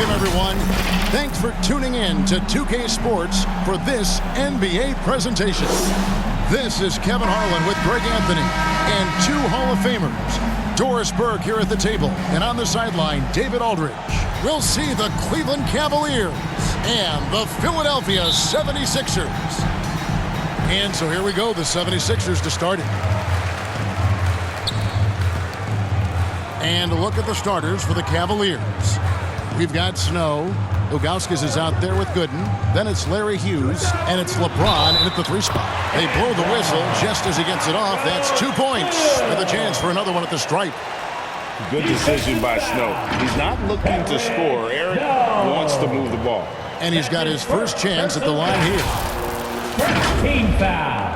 Welcome, everyone. Thanks for tuning in to 2K Sports for this NBA presentation. This is Kevin Harlan with Greg Anthony and two Hall of Famers. Doris Burke here at the table, and on the sideline, David Aldridge. We'll see the Cleveland Cavaliers and the Philadelphia 76ers. And so here we go, the 76ers to start it. And a look at the starters for the Cavaliers. We've got Snow. Ilgauskas is out there with Gooden. Then it's Larry Hughes, and it's LeBron at the 3 spot. They blow the whistle just as he gets it off. That's 2 points with a chance for another one at the stripe. Good decision by Snow. He's not looking to score. Eric wants to move the ball. And he's got his first chance at the line here. First team foul.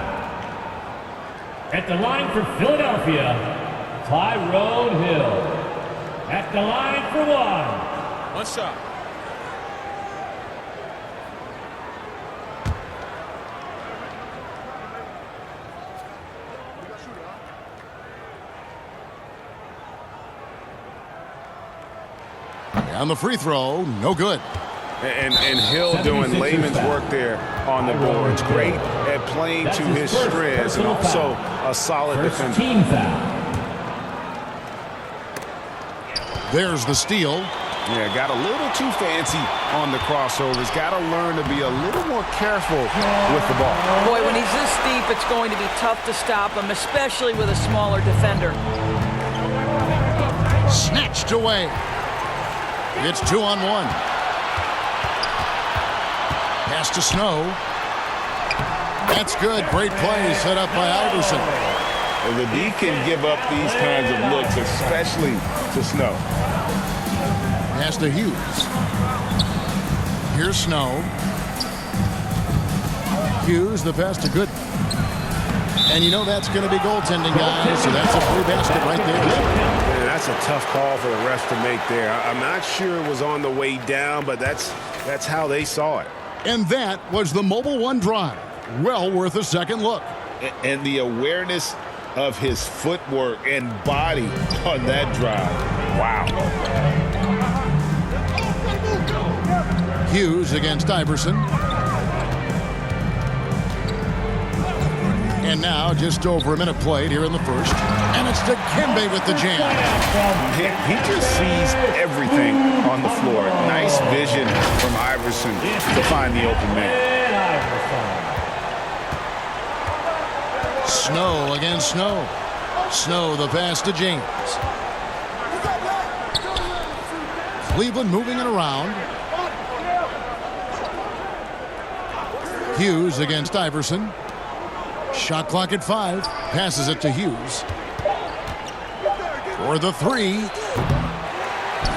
At the line for Philadelphia, Tyrone Hill. At the line for one shot. On the free throw, no good. And Hill doing layman's work there on the boards. Great at playing to his strengths and also a solid defender. Team foul. There's the steal. Yeah, got a little too fancy on the crossovers. Got to learn to be a little more careful with the ball. Boy, when he's this deep, it's going to be tough to stop him, especially with a smaller defender. Snatched away. It's 2-on-1. Pass to Snow. That's good. Great play set up by Iverson. The D can give up these kinds of looks, especially to Snow. Pass to Hughes. Here's Snow. Hughes, the pass to Gooden. And you know that's going to be goaltending, guys, so that's a free basket right there. Man, that's a tough call for the refs to make there. I'm not sure it was on the way down, but that's how they saw it. And that was the Mobile One drive. Well worth a second look. And the awareness of his footwork and body on that drive. Wow. Hughes against Iverson. And now just over a minute played here in the first. And it's Dikembe with the jam. He just sees everything on the floor. Nice vision from Iverson to find the open man. Snow against Snow. Snow the pass to James. Cleveland moving it around. Hughes against Iverson. Shot clock at 5. Passes it to Hughes. For the 3.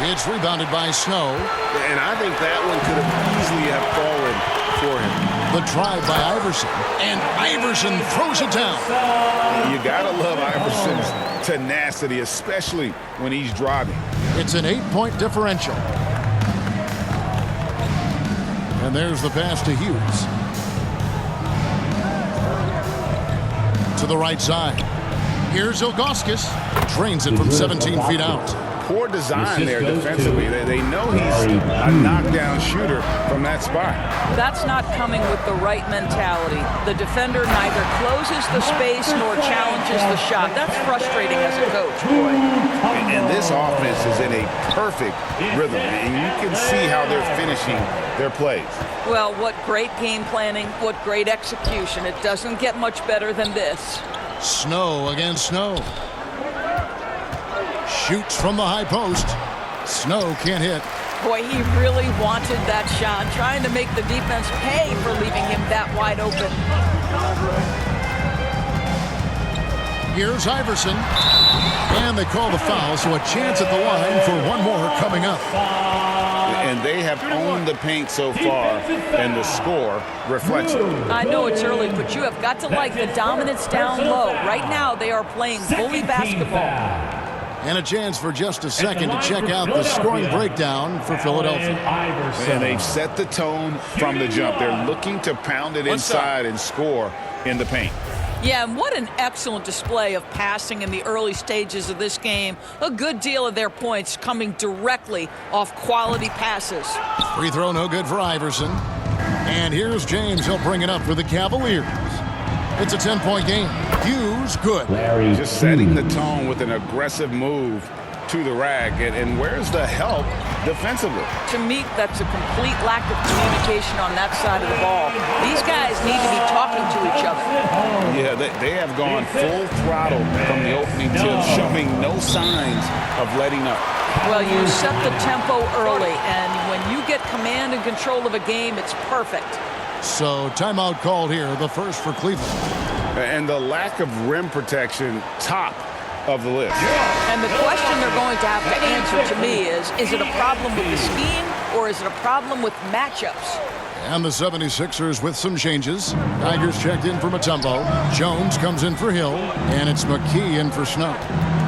It's rebounded by Snow. And I think that one could have easily have fallen for him. The drive by Iverson. And Iverson throws it down. You got to love Iverson's tenacity, especially when he's driving. It's an 8-point differential. And there's the pass to Hughes. To the right side. Here's Ilgauskas. Drains it from 17 feet out. Poor design there defensively. They know he's a knockdown shooter from that spot. That's not coming with the right mentality. The defender neither closes the space nor challenges the shot. That's frustrating as a coach, boy. And this offense is in a perfect rhythm. And you can see how they're finishing their plays. Well, what great game planning, what great execution. It doesn't get much better than this. Snow against Snow. Shoots from the high post. Snow can't hit. Boy, he really wanted that shot, trying to make the defense pay for leaving him that wide open. Here's Iverson. And they call the foul, so a chance at the line for one more coming up. And they have owned the paint so far, and the score reflects it. I know it's early, but you have got to like the dominance down low. Right now, they are playing bully basketball. And a chance for just a second to check out the scoring breakdown for Philadelphia. And they've set the tone from the jump. They're looking to pound it inside and score in the paint. Yeah, and what an excellent display of passing in the early stages of this game. A good deal of their points coming directly off quality passes. Free throw no good for Iverson. And here's James. He'll bring it up for the Cavaliers. It's a 10-point game. Hughes, good. Just setting the tone with an aggressive move to the rack. And where's the help defensively? To me, that's a complete lack of communication on that side of the ball. These guys need to be talking to each other. Yeah, they have gone full throttle from the opening tip, showing no signs of letting up. Well, you set the tempo early, and when you get command and control of a game, it's perfect. So timeout called here, the first for Cleveland. And the lack of rim protection, top of the list. And the question they're going to have to answer to me is it a problem with the scheme or is it a problem with matchups? And the 76ers with some changes. Tigers checked in for Mutombo. Jones comes in for Hill. And it's McKee in for Snow.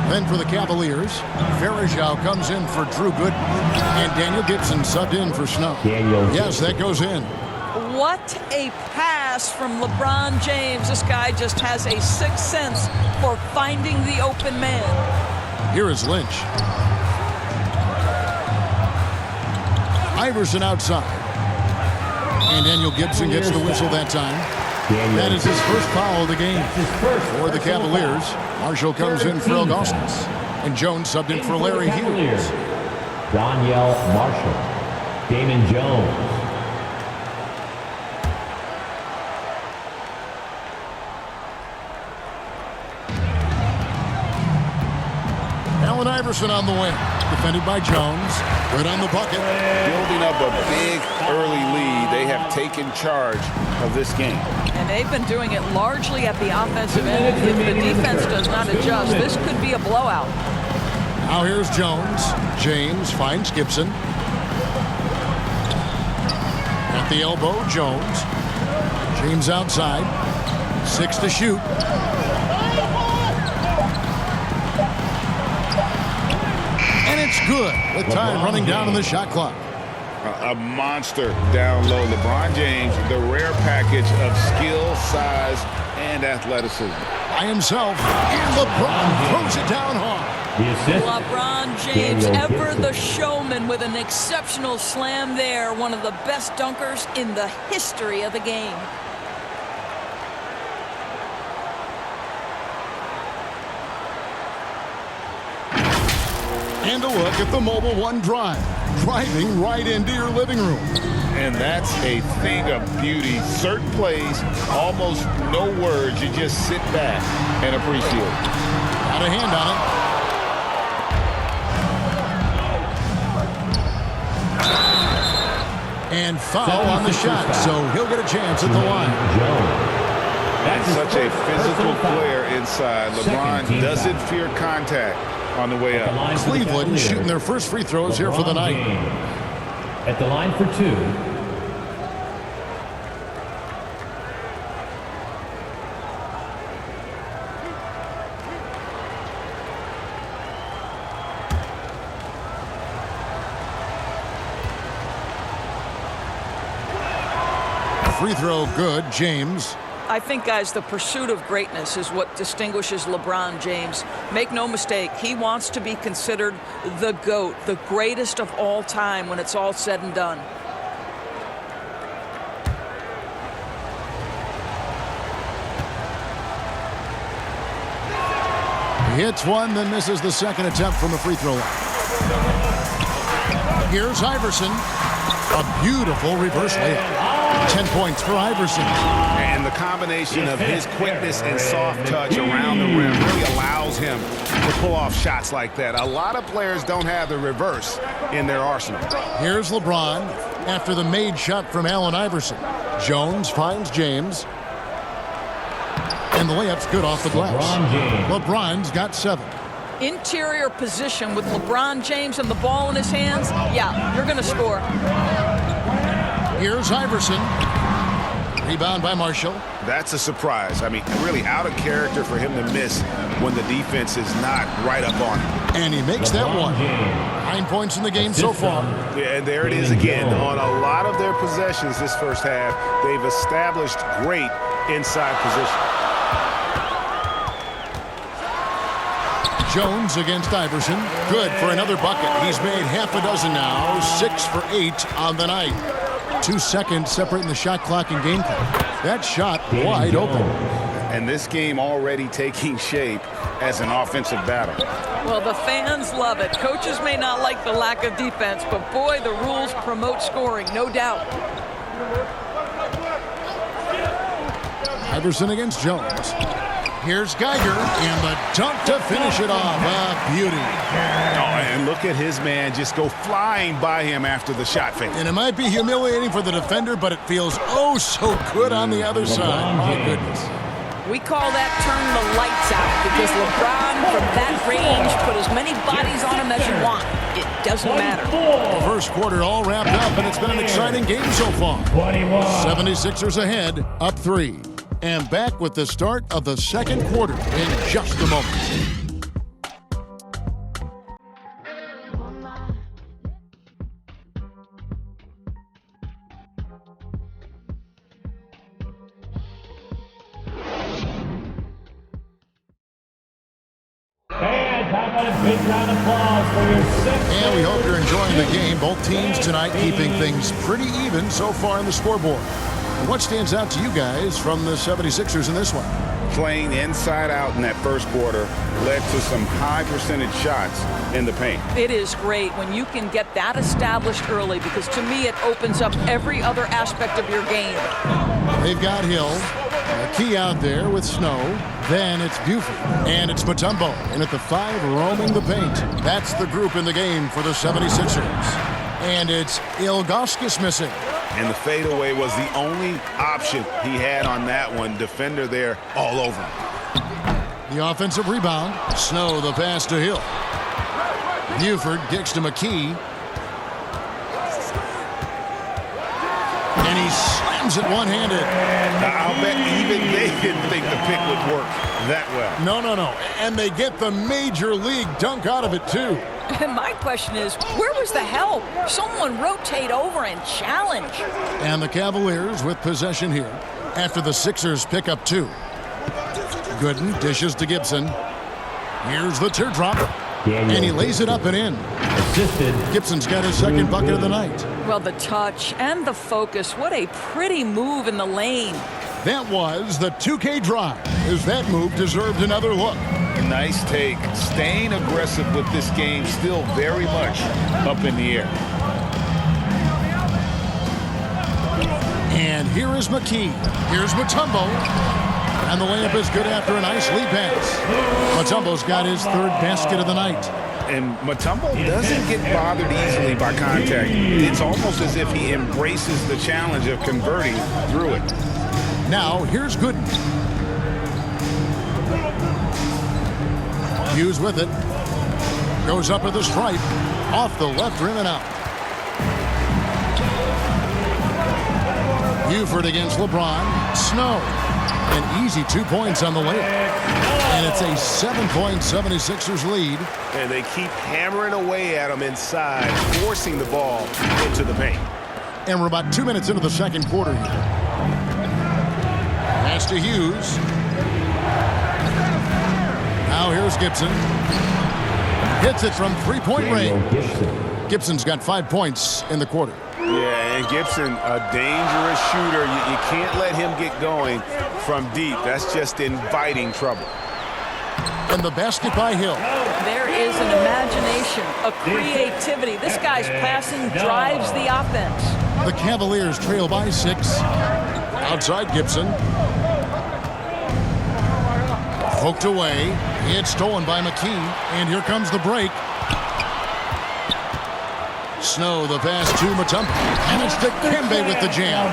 Then for the Cavaliers, Varejao comes in for Drew Gooden. And Daniel Gibson subbed in for Snow. Yes, that goes in. What a pass from LeBron James. This guy just has a sixth sense for finding the open man. Here is Lynch. Iverson outside. And Daniel Gibson gets the whistle that time. That is his first foul of the game. For the Cavaliers, Marshall comes in for Augustus. And Jones subbed in for Larry Hughes. Danielle Marshall. Damon Jones. Allen Iverson on the wing. Defended by Jones. Good on the bucket. Building up a big early lead. They have taken charge of this game. And they've been doing it largely at the offensive end. If the defense does not adjust, this could be a blowout. Now here's Jones. James finds Gibson. At the elbow, Jones. James outside. 6 to shoot. And it's good with time running down on the shot clock. A monster down low. LeBron James, the rare package of skill, size, and athleticism. By himself, and LeBron throws it down hard. LeBron James, ever the showman, with an exceptional slam there. One of the best dunkers in the history of the game. And a look at the Mobile One drive, driving right into your living room. And that's a thing of beauty. Certain plays, almost no words. You just sit back and appreciate it. Got a hand on it. And foul on the shot, so he'll get a chance at the line. That's such a physical player inside. LeBron doesn't fear contact on the way up. Cleveland shooting their first free throws here for the night. At the line for 2. Free throw good, James. I think, guys, the pursuit of greatness is what distinguishes LeBron James. Make no mistake, he wants to be considered the GOAT, the greatest of all time when it's all said and done. He hits one, then misses the second attempt from the free throw line. Here's Iverson. A beautiful reverse layup. 10 points for Iverson. And the combination of his quickness and soft touch around the rim really allows him to pull off shots like that. A lot of players don't have the reverse in their arsenal. Here's LeBron after the made shot from Allen Iverson. Jones finds James. And the layup's good off the glass. LeBron's got 7. Interior position with LeBron James and the ball in his hands. Yeah, you're going to score. Here's Iverson. Rebound by Marshall. That's a surprise. I mean, really out of character for him to miss when the defense is not right up on him. And he makes that one. 9 points in the game so far. Yeah, and there it is again. On a lot of their possessions this first half, they've established great inside position. Jones against Iverson. Good for another bucket. He's made half a dozen now. 6 for 8 on the night. 2 seconds separating the shot clock and game clock. That shot wide open. And this game already taking shape as an offensive battle. Well, the fans love it. Coaches may not like the lack of defense, but boy, the rules promote scoring, no doubt. Iverson against Jones. Here's Geiger, and the dunk to finish it off. A beauty. Oh, and look at his man just go flying by him after the shot fake. And it might be humiliating for the defender, but it feels oh so good on the other side. My goodness. We call that turn the lights out because LeBron, from that range, put as many bodies on him as you want. It doesn't matter. The first quarter all wrapped up, and it's been an exciting game so far. 76ers ahead, up 3. And back with the start of the second quarter in just a moment. And we hope you're enjoying the game. Both teams tonight keeping things pretty even so far on the scoreboard. What stands out to you guys from the 76ers in this one? Playing inside out in that first quarter led to some high percentage shots in the paint. It is great when you can get that established early because to me it opens up every other aspect of your game. They've got Hill, Key out there with Snow. Then it's Buford, and it's Mutombo. And at the 5, roaming the paint. That's the group in the game for the 76ers. And it's Ilgauskas missing. And the fadeaway was the only option he had on that one. Defender there all over him. The offensive rebound. Snow the pass to Hill. Buford kicks to McKee. And he slams it one-handed. I'll bet even they didn't think the pick would work that well. No. And they get the major league dunk out of it, too. And my question is, where was the help? Someone rotate over and challenge. And the Cavaliers with possession here after the Sixers pick up 2. Gooden dishes to Gibson. Here's the teardrop. And he lays it up and in. Assisted. Gibson's got his second bucket of the night. Well, the touch and the focus. What a pretty move in the lane. That was the 2K drive, as that move deserved another look. Nice take. Staying aggressive with this game, still very much up in the air. And here is McKee. Here's Mutombo. And the layup is good after a nice lead pass. Mutombo's got his 3rd basket of the night. And Mutombo doesn't get bothered easily by contact. It's almost as if he embraces the challenge of converting through it. Now, here's Gooden. Hughes with it. Goes up at the stripe. Off the left rim and out. Buford against LeBron. Snow. An easy 2 points on the layup. And it's a 7-point 76ers lead. And they keep hammering away at him inside, forcing the ball into the paint. And we're about 2 minutes into the second quarter here. Pass to Hughes. Now here's Gibson. Hits it from 3-point range. Gibson's got 5 points in the quarter. Yeah, and Gibson, a dangerous shooter. You can't let him get going from deep. That's just inviting trouble. And the basket by Hill. There is an imagination, a creativity. This guy's passing drives the offense. The Cavaliers trail by 6. Outside Gibson. Poked away. It's stolen by McKee. And here comes the break. Snow the pass to Mutombo. And it's to Kembe with the jam.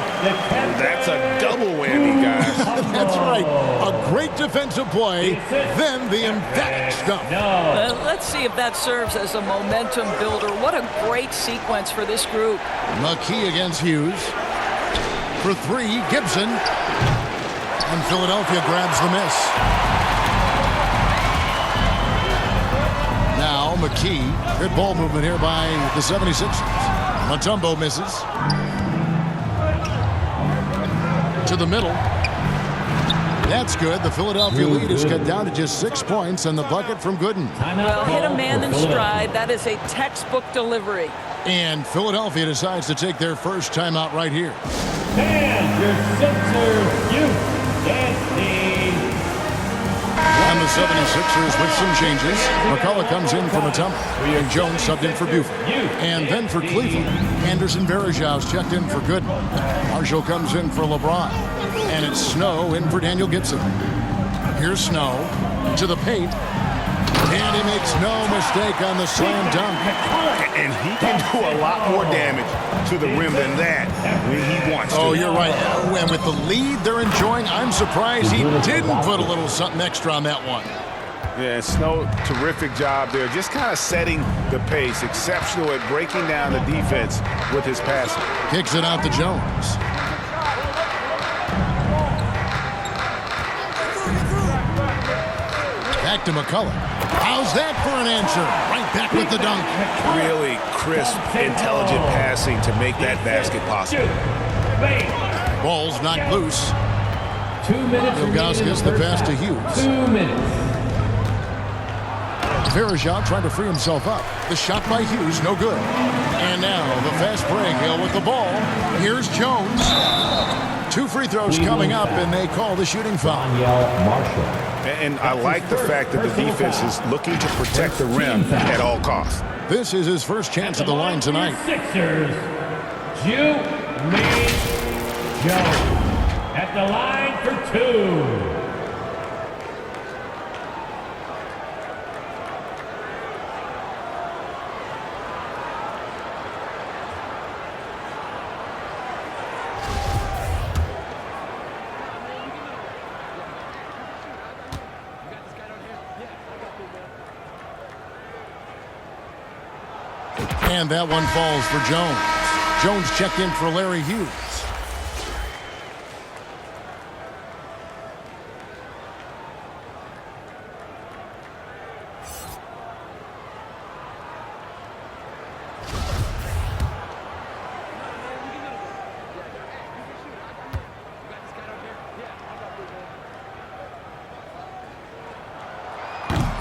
That's a double whammy, guys. That's right. A great defensive play. Then the emphatic stuff. Let's see if that serves as a momentum builder. What a great sequence for this group. McKee against Hughes. For 3, Gibson. And Philadelphia grabs the miss. Now McKee. Good ball movement here by the 76ers. Mutombo misses. To the middle. That's good. The Philadelphia lead is cut down to just 6 points, and the bucket from Gooden. Well, hit a man in stride. That is a textbook delivery. And Philadelphia decides to take their first timeout right here. And your Sixers youth dancing. And the 76ers with some changes. McCullough comes in for Matema. And Jones subbed in for Buford. And then for Cleveland, Anderson Varejau's checked in for Gooden. Marshall comes in for LeBron. And it's Snow in for Daniel Gibson. Here's Snow to the paint. And he makes no mistake on the slam dunk. And he can do a lot more damage to the rim than that when he wants to. Oh, you're right. And with the lead they're enjoying, I'm surprised he didn't put a little something extra on that one. Yeah, Snow, terrific job there. Just kind of setting the pace. Exceptional at breaking down the defense with his passing. Kicks it out to Jones. Back to McCullough. How's that for an answer? Right back with the dunk. Really crisp, intelligent passing to make that basket possible. Ball's knocked loose. 2 minutes. Ilgauskas the pass to Hughes. 2 minutes. Varejao trying to free himself up. The shot by Hughes, no good. And now the fast break. Hill with the ball. Here's Jones. 2 free throws coming up, and they call the shooting foul. Marshall. And I like the fact that the defense is looking to protect the rim at all costs. This is his first chance at the line tonight. Sixers, Jones at the line for 2. And that one falls for Jones. Jones checked in for Larry Hughes.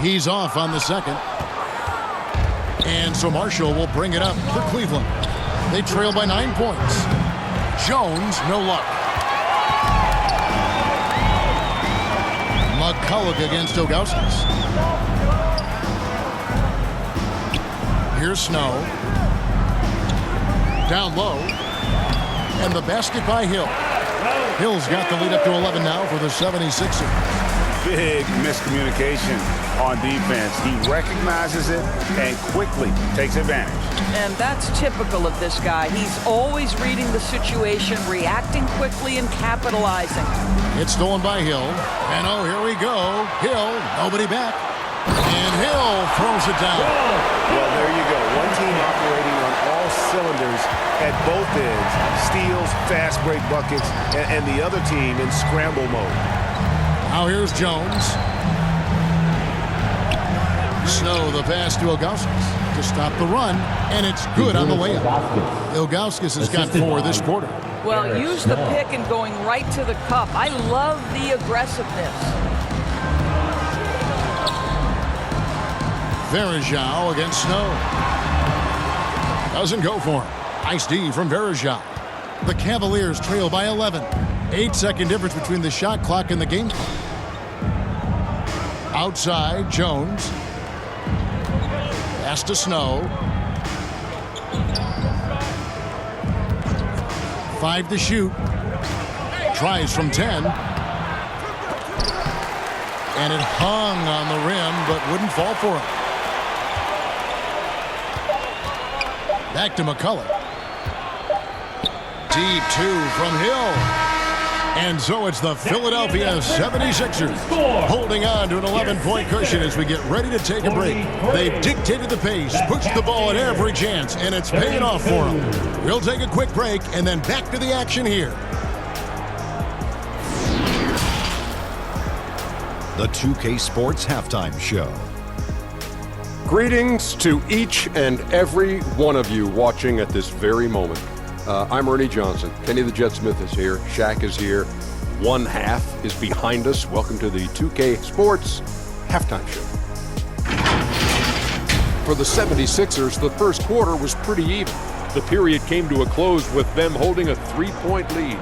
He's off on the second. And so Marshall will bring it up for Cleveland. They trail by 9 points. Jones, no luck. McCullough against Ilgauskas. Here's Snow. Down low. And the basket by Hill. Hill's got the lead up to 11 now for the 76ers. Big miscommunication on defense. He recognizes it and quickly takes advantage. And that's typical of this guy. He's always reading the situation, reacting quickly, and capitalizing. It's stolen by Hill. And oh, here we go. Hill, nobody back. And Hill throws it down. Well, there you go. One team operating on all cylinders at both ends. Steals, fast break buckets, and the other team in scramble mode. Now here's Jones. Snow the pass to Ilgauskas to stop the run, and it's good on the layup. Ilgauskas has got 4 this quarter. Well, use the pick and going right to the cup. I love the aggressiveness. Varejao against Snow. Doesn't go for him. Nice D from Varejao. The Cavaliers trail by 11. 8-second difference between the shot clock and the game clock. Outside, Jones. Pass to Snow. 5 to shoot. Tries from 10. And it hung on the rim, but wouldn't fall for him. Back to McCullough. Deep 2 from Hill. And so it's the Philadelphia 76ers holding on to an 11-point cushion as we get ready to take a break. They've dictated the pace, pushed the ball at every chance, and it's paying off for them. We'll take a quick break and then back to the action here. The 2K Sports Halftime Show. Greetings to each and every one of you watching at this very moment. I'm Ernie Johnson. Kenny the Jet Smith is here. Shaq is here. one half is behind us. Welcome to the 2K Sports Halftime Show. For the 76ers, the first quarter was pretty even. The period came to a close with them holding a 3-point lead.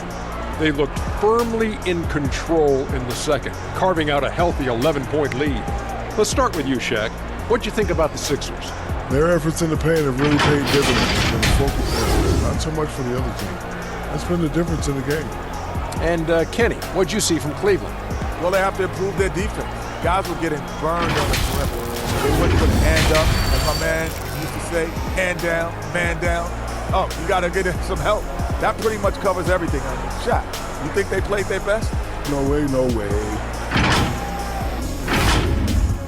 They looked firmly in control in the second, carving out a healthy 11-point lead. Let's start with you, Shaq. What'd you think about the Sixers? Their efforts in the paint have really paid dividends. It's been a focal point, not so much for the other team. That's been the difference in the game. And Kenny, what'd you see from Cleveland? Well, they have to improve their defense. Guys were getting burned on the perimeter. They wouldn't put a hand up, as my man used to say, hand down, man down. Oh, you got to get some help. That pretty much covers everything on the shot. You think they played their best? No way, no way.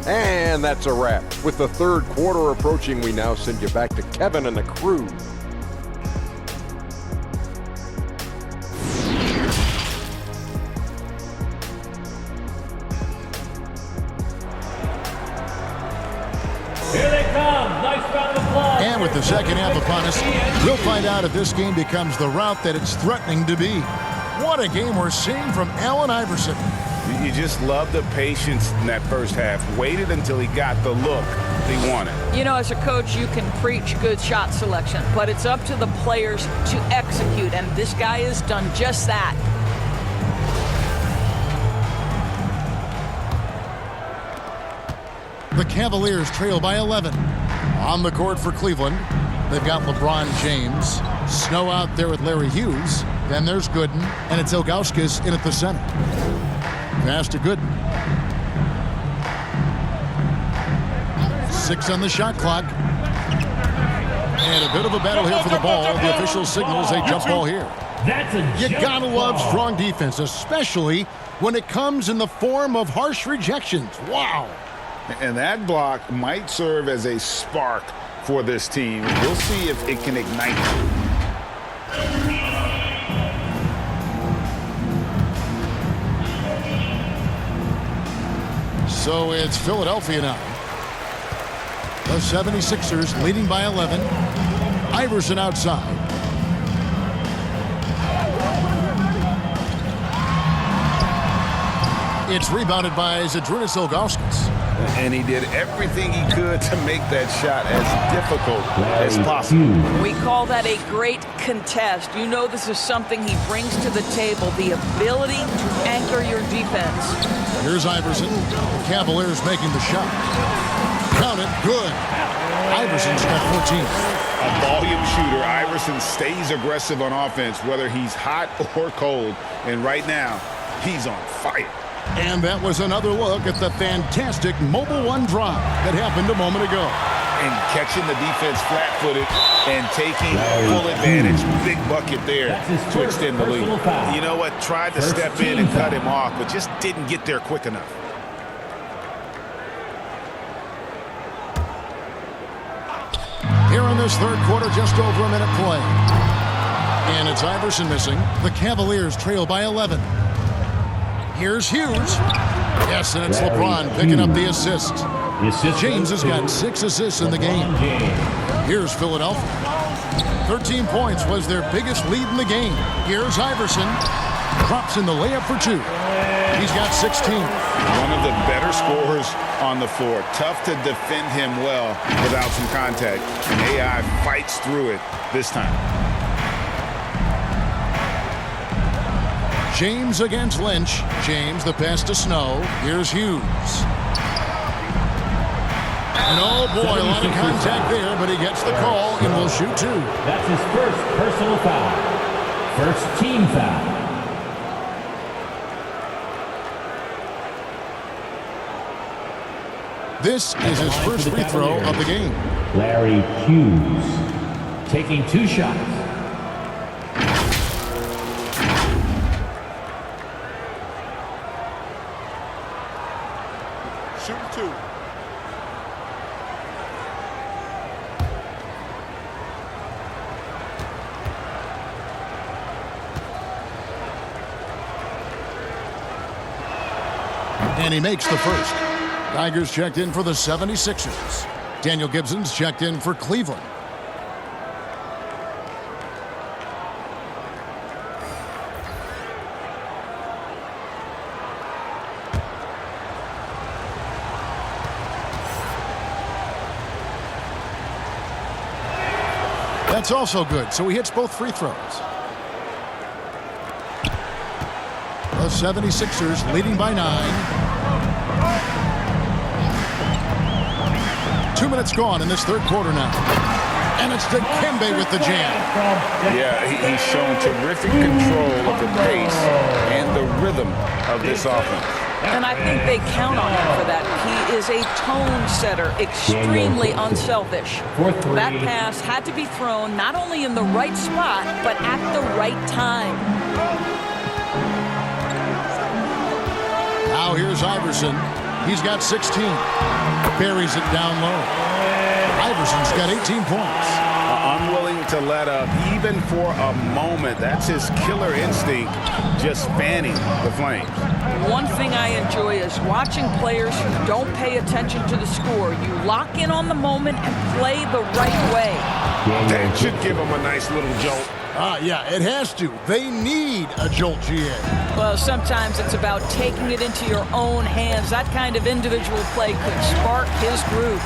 And that's a wrap. With the third quarter approaching, we now send you back to Kevin and the crew. Here they come. Nice round of applause. And with the second half upon us, we'll find out if this game becomes the route that it's threatening to be. What a game we're seeing from Allen Iverson. You just love the patience in that first half. Waited until he got the look he wanted. You know, as a coach, you can preach good shot selection, but it's up to the players to execute, and this guy has done just that. The Cavaliers trail by 11. On the court for Cleveland, they've got LeBron James. Snow out there with Larry Hughes. Then there's Gooden, and it's Ilgauskas in at the center. Pass to Gooden. 6 on the shot clock. And a bit of a battle here for the ball. The official signals a jump ball here. That's a You jump gotta love ball. strong defense, especially when it comes in the form of harsh rejections. Wow. And that block might serve as a spark for this team. We'll see if it can ignite them. So it's Philadelphia now. The 76ers leading by 11. Iverson outside. It's rebounded by Zydrunas Ilgauskas. And he did everything he could to make that shot as difficult as possible. We call that a great contest. You know this is something he brings to the table, the ability to anchor your defense. Here's Iverson. The Cavaliers making the shot. Count it. Good. Iverson's got 14. A volume shooter, Iverson stays aggressive on offense, whether he's hot or cold. And right now, he's on fire. And that was another look at the fantastic Mobile One drive that happened a moment ago. And catching the defense flat-footed and taking full advantage. Big bucket there to extend the lead. You know what? Tried to step in and cut him off, but just didn't get there quick enough. Here in this third quarter, just over a minute play. And it's Iverson missing. The Cavaliers trail by 11. Here's Hughes. Yes, and it's LeBron picking up the assist. James has got 6 assists in the game. Here's Philadelphia. 13 points was their biggest lead in the game. Here's Iverson. Drops in the layup for 2. He's got 16. One of the better scorers on the floor. Tough to defend him well without some contact. And AI fights through it this time. James against Lynch. James, the pass to Snow. Here's Hughes. And oh boy, a lot of contact there, but he gets the call and will shoot 2. That's his first personal foul. First team foul. This is his first free throw of the game. Larry Hughes taking 2 shots. Shooting 2. And he makes the first. Tigers checked in for the 76ers. Daniel Gibson's checked in for Cleveland. That's also good, so he hits both free throws. The 76ers leading by 9. 2 minutes gone in this third quarter now. And it's Dikembe with the jam. Yeah, he's shown terrific control of the pace and the rhythm of this offense. And I think they count on him for that. He is a tone setter, extremely unselfish. That pass had to be thrown not only in the right spot, but at the right time. Now here's Iverson. He's got 16. Buries it down low. Iverson's got 18 points. Unwilling to let up, even for a moment. That's his killer instinct, just fanning the flames. One thing I enjoy is watching players who don't pay attention to the score. You lock in on the moment and play the right way. That should give him a nice little jolt. Yeah, it has to. They need a jolt, GA. Well, sometimes it's about taking it into your own hands. That kind of individual play could spark his groove.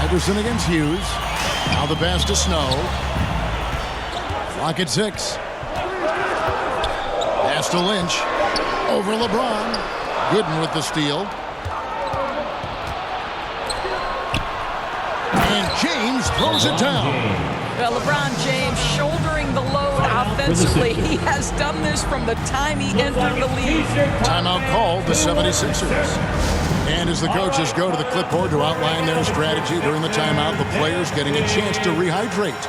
Iverson against Hughes. Now the pass to Snow. Clock at 6. Pass to Lynch. Over LeBron. Gooden with the steal. And James throws it down. Well, LeBron James shouldering the load offensively. He has done this from the time he entered the league. Timeout called the 76ers. And as the coaches go to the clipboard to outline their strategy during the timeout, the players getting a chance to rehydrate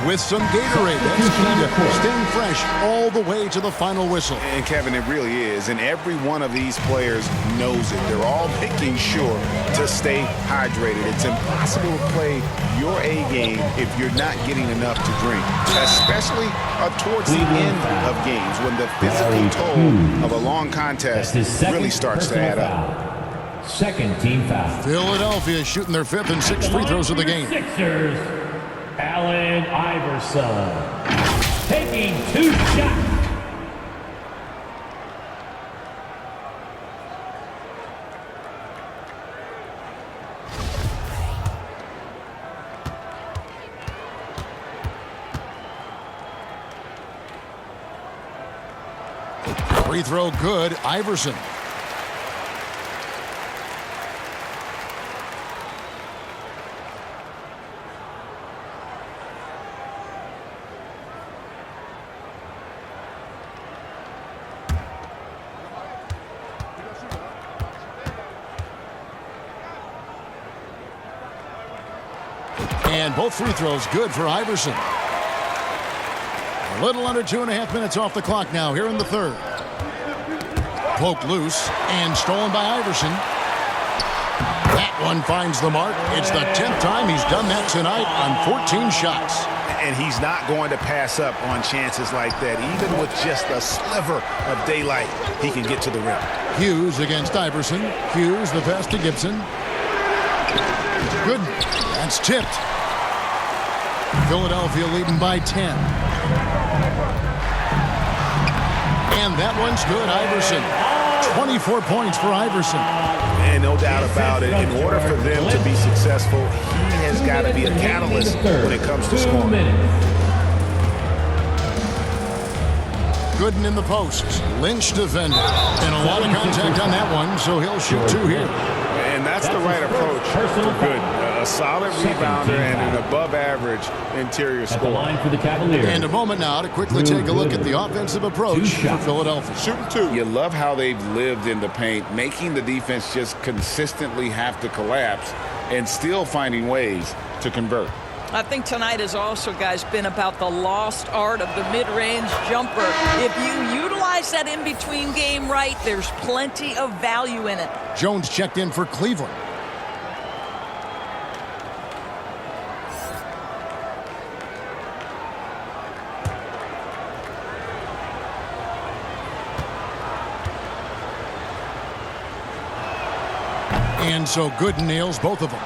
with some Gatorade. That's key to staying fresh all the way to the final whistle. And Kevin, it really is. And every one of these players knows it. They're all making sure to stay hydrated. It's impossible to play your A game if you're not getting enough to drink, especially towards the end of games when the physical toll of a long contest really starts to add up. Second team foul. Philadelphia shooting their 5th and 6th free throws of the game. Sixers, Allen Iverson taking 2 shots. Free throw good, Iverson. And both free throws good for Iverson. A little under 2.5 minutes off the clock now here in the third. Poked loose and stolen by Iverson. That one finds the mark. It's the 10th time he's done that tonight on 14 shots. And he's not going to pass up on chances like that. Even with just a sliver of daylight, he can get to the rim. Hughes against Iverson. Hughes, the pass to Gibson. Good. That's tipped. Philadelphia leading by 10. And that one's good, Iverson. 24 points for Iverson. And no doubt about it, in order for them to be successful, he has got to be a catalyst when it comes to scoring. Gooden in the post. Lynch defended. And a lot of contact on that one, so he'll shoot 2 here. And that's the right approach for Gooden. A solid rebounder and an above-average interior At the scorer. line for the Cavaliers. And a moment now to quickly take a look at the offensive approach for Philadelphia. Shooting 2. You love how they've lived in the paint, making the defense just consistently have to collapse and still finding ways to convert. I think tonight has also, guys, been about the lost art of the mid-range jumper. If you utilize that in-between game right, there's plenty of value in it. Jones checked in for Cleveland. And so Gooden nails both of them.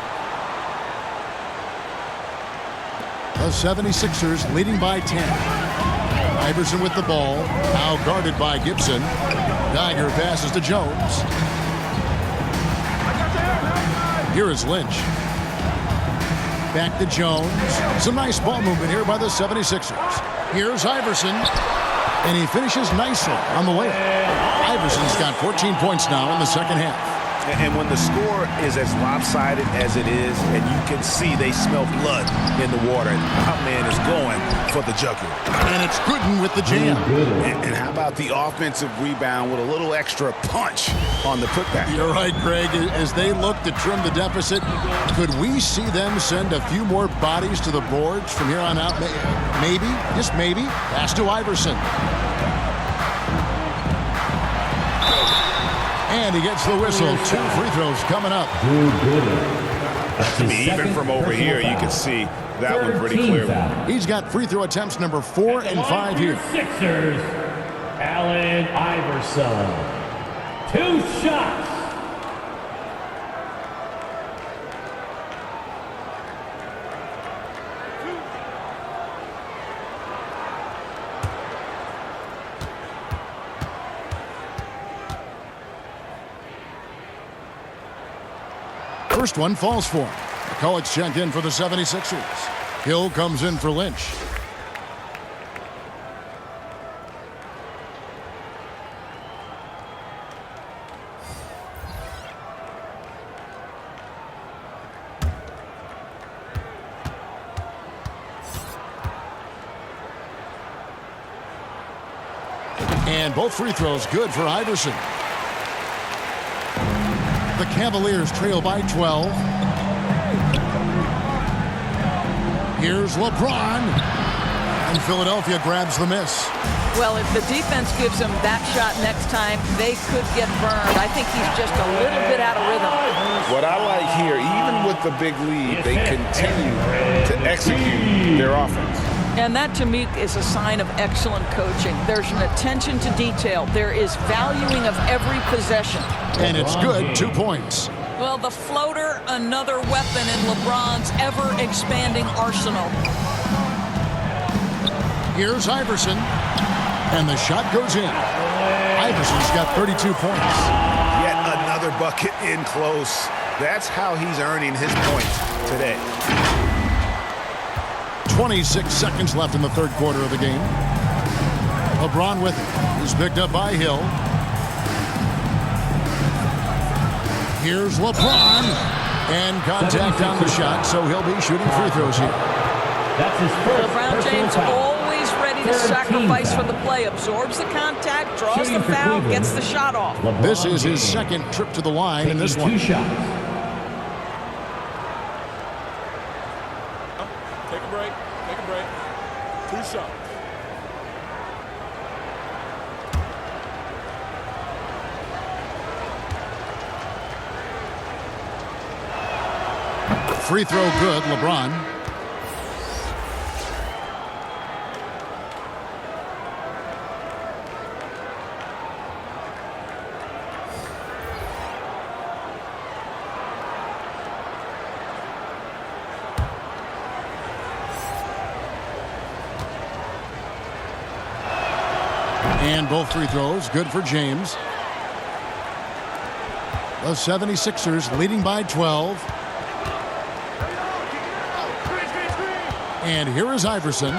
The 76ers leading by 10. Iverson with the ball. Now guarded by Gibson. Geiger passes to Jones. Here is Lynch. Back to Jones. Some nice ball movement here by the 76ers. Here's Iverson. And he finishes nicely on the layup. Iverson's got 14 points now in the second half. And when the score is as lopsided as it is, and you can see they smell blood in the water, our man is going for the jugular. And it's Gooden with the jam. And how about the offensive rebound with a little extra punch on the putback? You're right, Greg. As they look to trim the deficit, could we see them send a few more bodies to the boards from here on out? Maybe, just maybe. Pass to Iverson. And he gets the whistle. 2 free throws coming up. I mean, even from over here, you can see that one pretty clearly. He's got free throw attempts number 4 and 5 here. Sixers, Allen Iverson. 2 shots. First one falls for him. The call it's checked in for the 76ers. Hill comes in for Lynch. And both free throws good for Iverson. The Cavaliers trail by 12. Here's LeBron. And Philadelphia grabs the miss. Well, if the defense gives him that shot next time, they could get burned. I think he's just a little bit out of rhythm. What I like here, even with the big lead, they continue to execute their offense. And that, to me, is a sign of excellent coaching. There's an attention to detail. There is valuing of every possession. And it's good, 2 points. Well, the floater, another weapon in LeBron's ever-expanding arsenal. Here's Iverson. And the shot goes in. Iverson's got 32 points. Yet another bucket in close. That's how he's earning his points today. 26 seconds left in the third quarter of the game. LeBron with it. He's picked up by Hill. Here's LeBron. And contact on the shot, so he'll be shooting free throws here. That's his first. LeBron James always ready to sacrifice for the play. Absorbs the contact, draws the foul, gets the shot off. This is his second trip to the line in this one. 2 shots. Take a break. Take a break. 2 shots. Free throw good, LeBron. And both free throws good for James. The 76ers leading by 12. And here is Iverson.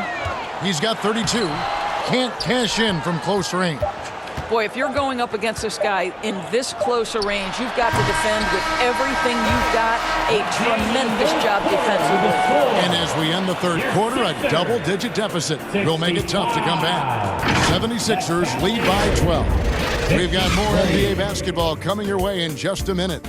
He's got 32. Can't cash in from close range. Boy, if you're going up against this guy in this close a range, you've got to defend with everything you've got. A tremendous job defensively. And as we end the third quarter, a double-digit deficit will make it tough to come back. 76ers lead by 12. We've got more NBA basketball coming your way in just a minute.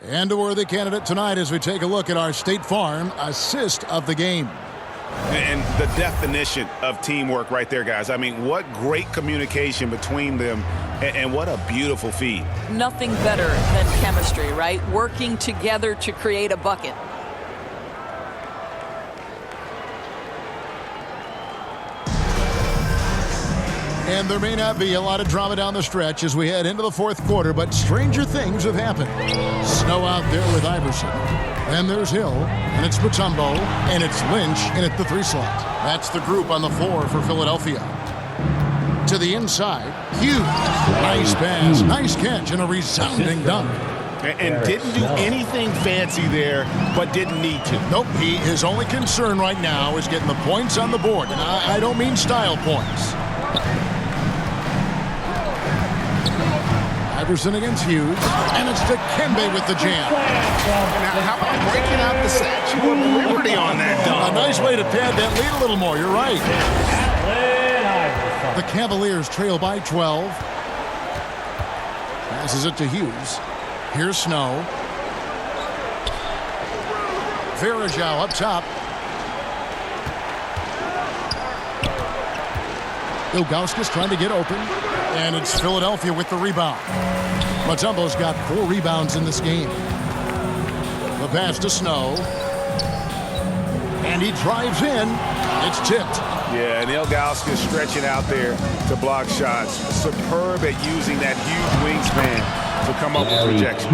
And a worthy candidate tonight as we take a look at our State Farm assist of the game. And the definition of teamwork right there, guys. I mean, what great communication between them, and what a beautiful feed. Nothing better than chemistry, right? Working together to create a bucket. And there may not be a lot of drama down the stretch as we head into the fourth quarter, but stranger things have happened. Snow out there with Iverson. Then there's Hill, and it's Mutombo, and it's Lynch in at the 3 slot. That's the group on the floor for Philadelphia. to the inside. Hughes. Nice pass, nice catch, and a resounding dunk. And didn't do anything fancy there, but didn't need to. Nope, his only concern right now is getting the points on the board. And I don't mean style points. Iverson against Hughes, and it's Dikembe with the jam. Now, how about breaking out the Statue of Liberty on that dunk? A nice way to pad that lead a little more, you're right. The Cavaliers trail by 12. Passes it to Hughes. Here's Snow. Varejao up top. Ilgauskas trying to get open. And it's Philadelphia with the rebound. Mutombo's got 4 rebounds in this game. The pass to Snow. And he drives in. It's tipped. Yeah, and Ilgauskas stretching out there to block shots. Superb at using that huge wingspan to come up with projections.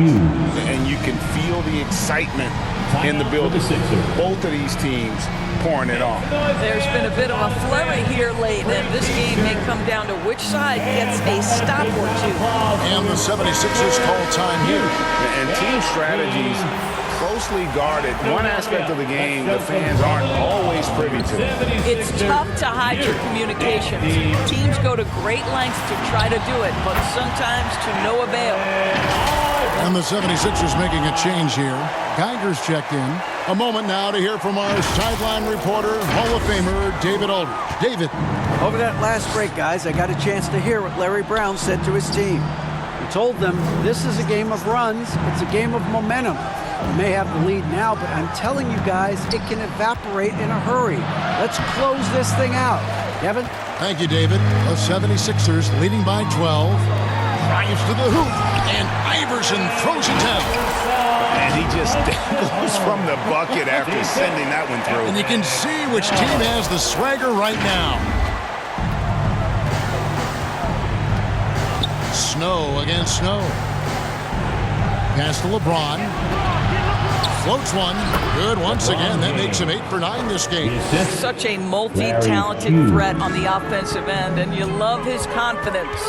And you can feel the excitement in the building. Both of these teams pouring it on. There's been a bit of a flurry here late, and this game may come down to which side gets a stop or two. And the 76ers call time here. And team strategies closely guarded. One aspect of the game the fans aren't always privy to. It's tough to hide your communication. Teams go to great lengths to try to do it, but sometimes to no avail. And the 76ers making a change here. Geiger's checked in. A moment now to hear from our sideline reporter, Hall of Famer David Aldridge. David. Over that last break, guys, I got a chance to hear what Larry Brown said to his team. He told them, this is a game of runs. It's a game of momentum. You may have the lead now, but I'm telling you guys, it can evaporate in a hurry. Let's close this thing out. Kevin? Thank you, David. The 76ers leading by 12. Drives to the hoop, and Iverson throws it down. And he just goes from the bucket after sending that one through. And you can see which team has the swagger right now. Snow against Snow. Pass to LeBron. Floats one. Good once again. That makes him 8 for 9 this game. Such a multi-talented threat on the offensive end, and you love his confidence.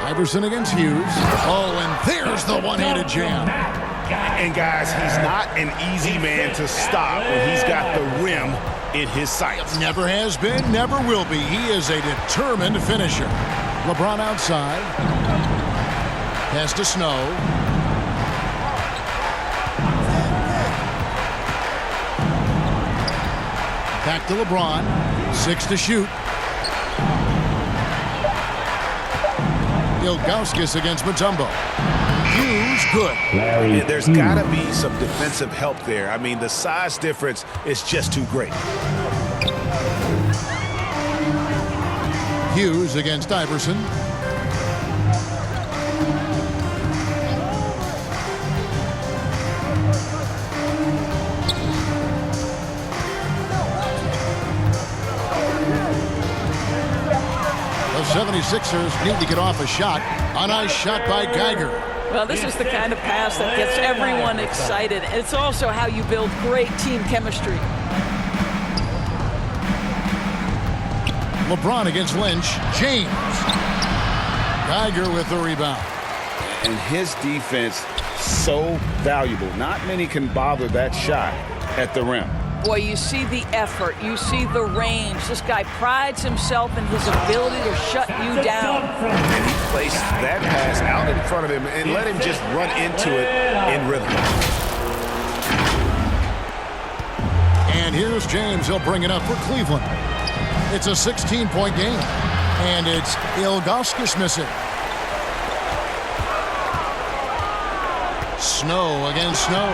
Iverson against Hughes. Oh, and there's the one-handed jam. And guys, he's not an easy man to stop when he's got the rim in his sights. Never has been, never will be. He is a determined finisher. LeBron outside. Pass to Snow. Back to LeBron. 6 to shoot. Ilgauskas against Mutombo. Hughes, good. And there's got to be some defensive help there. I mean, the size difference is just too great. Hughes against Iverson. The 76ers need to get off a shot. A nice shot by Geiger. Well, this is the kind of pass that gets everyone excited. It's also how you build great team chemistry. LeBron against Lynch. James. Geiger with the rebound. And his defense, so valuable. Not many can bother that shot at the rim. Boy, you see the effort. You see the range. This guy prides himself in his ability to shut you down. And he placed that pass out in front of him and let him just run into it in rhythm. And here's James. He'll bring it up for Cleveland. It's a 16-point game. And it's Ilgauskas missing. Snow against Snow.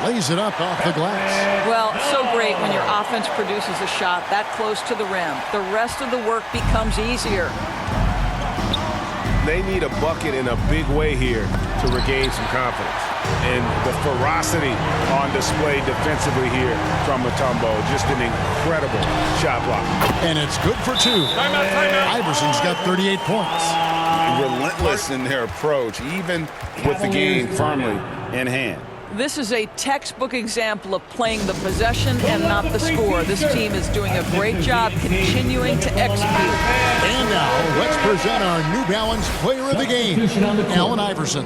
Lays it up off the glass. Well, so great when your offense produces a shot that close to the rim. The rest of the work becomes easier. They need a bucket in a big way here to regain some confidence. And the ferocity on display defensively here from Mutombo. Just an incredible shot block. And it's good for 2. Iverson's got 38 points. Relentless in their approach, even with the game firmly in hand. This is a textbook example of playing the possession and not the score. This team is doing a great job continuing to execute. And now, let's present our New Balance Player of the Game, Allen Iverson.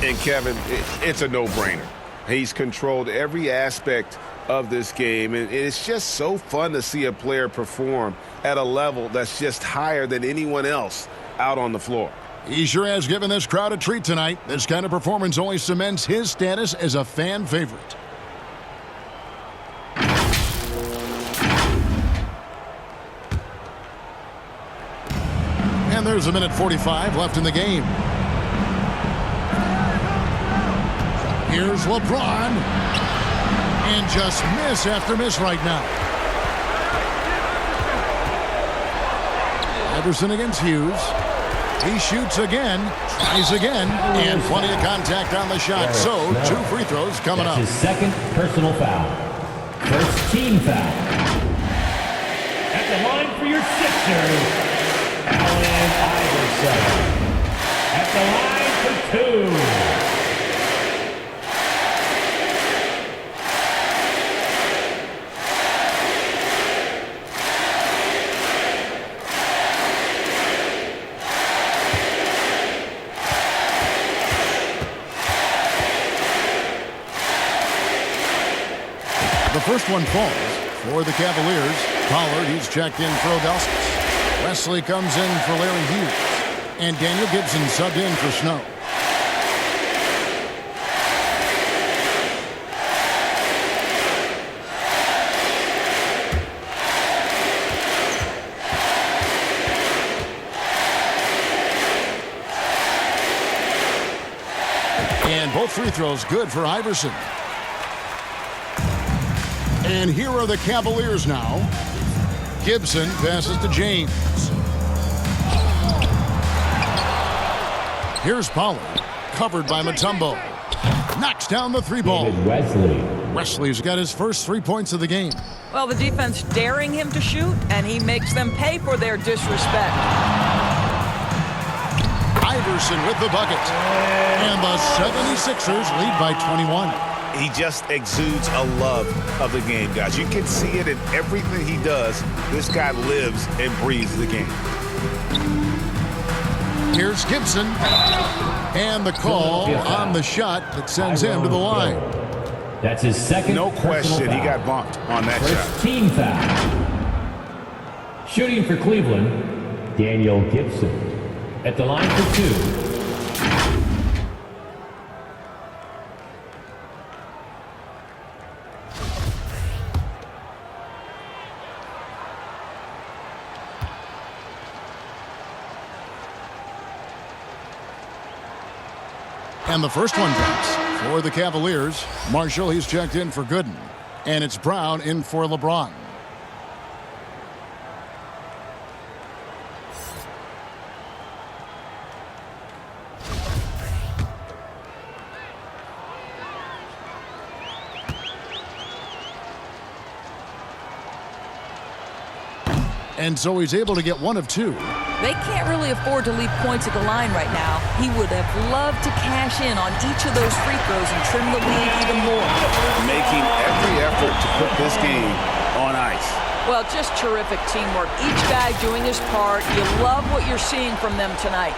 And Kevin, it's a no-brainer. He's controlled every aspect of this game, and it's just so fun to see a player perform at a level that's just higher than anyone else out on the floor. He sure has given this crowd a treat tonight. This kind of performance only cements his status as a fan favorite. And there's a minute 45 left in the game. Here's LeBron. And just miss after miss right now. Iverson against Hughes. He shoots again, tries again, and plenty of contact on the shot. So, 2 free throws coming up. His second personal foul. First team foul. At the line for your Sixers, Allen Iverson. At the line for 2. The first one falls for the Cavaliers. Pollard, he's checked in for Augustus. Wesley comes in for Larry Hughes. And Daniel Gibson subbed in for Snow. And both free throws good for Iverson. And here are the Cavaliers now. Gibson passes to James. Here's Pollard, covered by Mutombo. Knocks down the 3-ball. Wesley's got his first 3 points of the game. Well, the defense daring him to shoot, and he makes them pay for their disrespect. Iverson with the bucket. And the 76ers lead by 21. He just exudes a love of the game, guys. You can see it in everything he does. This guy lives and breathes the game. Here's Gibson. And the call on the shot that sends him to the line. That's his second. No question, he got bumped on that shot. Team foul. Shooting for Cleveland, Daniel Gibson. At the line for 2. And the first one drops for the Cavaliers. Marshall, he's checked in for Gooden. And it's Brown in for LeBron. And so he's able to get 1 of 2. They can't really afford to leave points at the line right now. He would have loved to cash in on each of those free throws and trim the lead even more. Making every effort to put this game on ice. Well, just terrific teamwork. Each guy doing his part. You love what you're seeing from them tonight.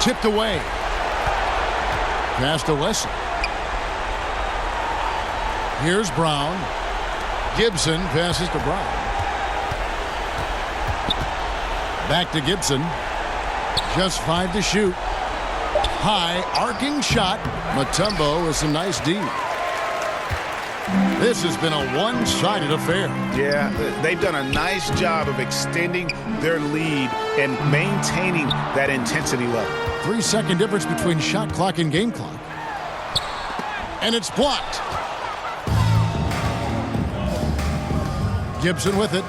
Tipped away. Pass to Wesley. Here's Brown. Gibson passes to Brown. Back to Gibson. Just 5 to shoot. High arcing shot. Mutombo with some nice D. This has been a one-sided affair. Yeah, they've done a nice job of extending their lead and maintaining that intensity level. 3-second difference between shot clock and game clock. And it's blocked. Gibson with it.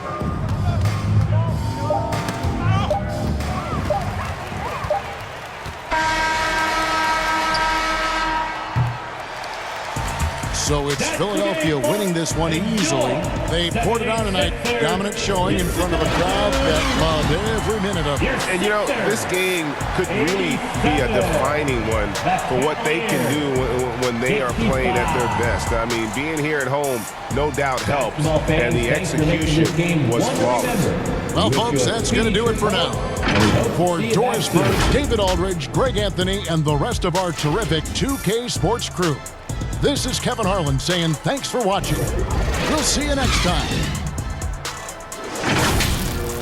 So it's Philadelphia winning this one easily. They poured it on tonight. Dominant showing in front of a crowd that loved every minute of it. And, you know, this game could really be a defining one for what they can do when they are playing at their best. I mean, being here at home, no doubt helps, and the execution was flawless. Well, folks, that's going to do it for now. For Dorisburg, David Aldridge, Greg Anthony, and the rest of our terrific 2K Sports crew, this is Kevin Harlan saying thanks for watching. We'll see you next time.